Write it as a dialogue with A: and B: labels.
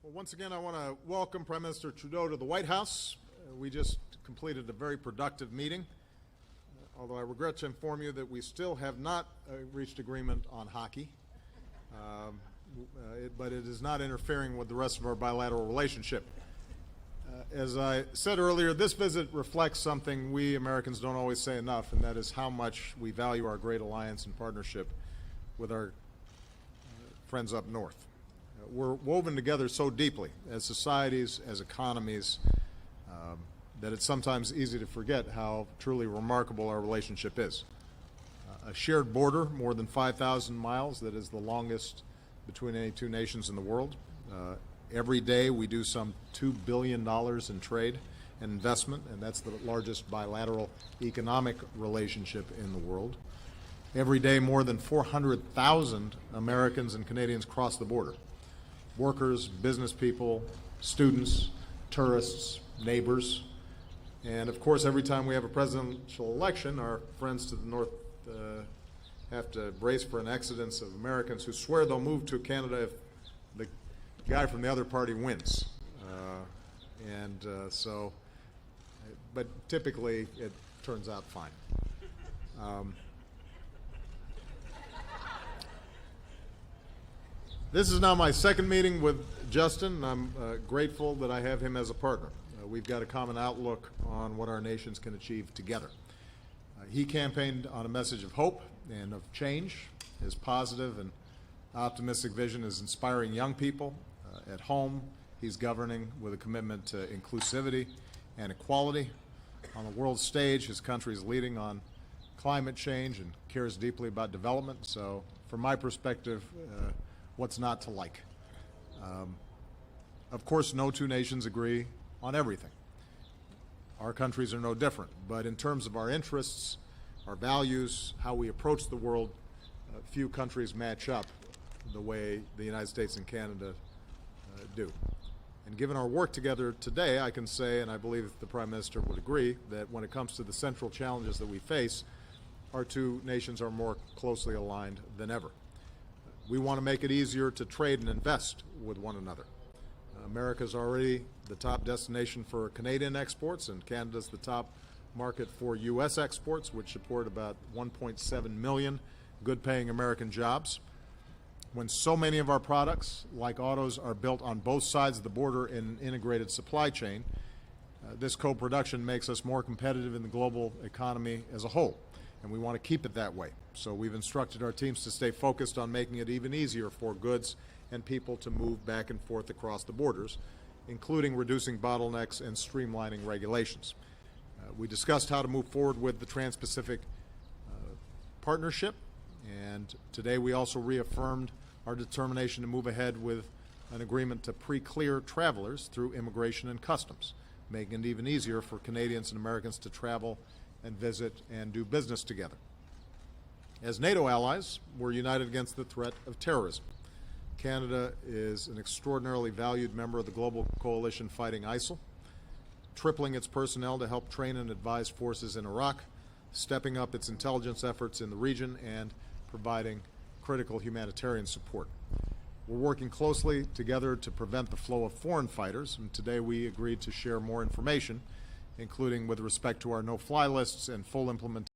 A: Well, once again, I want to welcome Prime Minister Trudeau to the White House. We just completed a very productive meeting, although I regret to inform you that we still have not reached agreement on hockey, but it is not interfering with the rest of our bilateral relationship. As I said earlier, this visit reflects something we Americans don't always say enough, and that is how much we value our great alliance and partnership with our friends up north. We're woven together so deeply as societies, as economies, that it's sometimes easy to forget how truly remarkable our relationship is. A shared border, more than 5,000 miles, that is the longest between any two nations in the world. Every day we do some $2 billion in trade and investment, and that's the largest bilateral economic relationship in the world. Every day more than 400,000 Americans and Canadians cross the border. Workers, business people, students, tourists, neighbors. And of course, every time we have a presidential election, our friends to the north have to brace for an exodus of Americans who swear they'll move to Canada if the guy from the other party wins. But typically it turns out fine. This is now my second meeting with Justin, and I'm grateful that I have him as a partner. We've got a common outlook on what our nations can achieve together. He campaigned on a message of hope and of change. His positive and optimistic vision is inspiring young people. At home, he's governing with a commitment to inclusivity and equality. On the world stage, his country is leading on climate change and cares deeply about development. So from my perspective, what's not to like? Of course, no two nations agree on everything. Our countries are no different. But in terms of our interests, our values, how we approach the world, few countries match up the way the United States and Canada do. And given our work together today, I can say, and I believe the Prime Minister would agree, that when it comes to the central challenges that we face, our two nations are more closely aligned than ever. We want to make it easier to trade and invest with one another. America's already the top destination for Canadian exports, and Canada's the top market for U.S. exports, which support about 1.7 million good-paying American jobs. When so many of our products, like autos, are built on both sides of the border in an integrated supply chain, this co-production makes us more competitive in the global economy as a whole, and we want to keep it that way. So we've instructed our teams to stay focused on making it even easier for goods and people to move back and forth across the borders, including reducing bottlenecks and streamlining regulations. We discussed how to move forward with the Trans-Pacific Partnership, and today we also reaffirmed our determination to move ahead with an agreement to pre-clear travelers through immigration and customs, making it even easier for Canadians and Americans to travel and visit and do business together. As NATO allies, we're united against the threat of terrorism. Canada is an extraordinarily valued member of the global coalition fighting ISIL, tripling its personnel to help train and advise forces in Iraq, stepping up its intelligence efforts in the region, and providing critical humanitarian support. We're working closely together to prevent the flow of foreign fighters, and today we agreed to share more information, including with respect to our no-fly lists and full implementation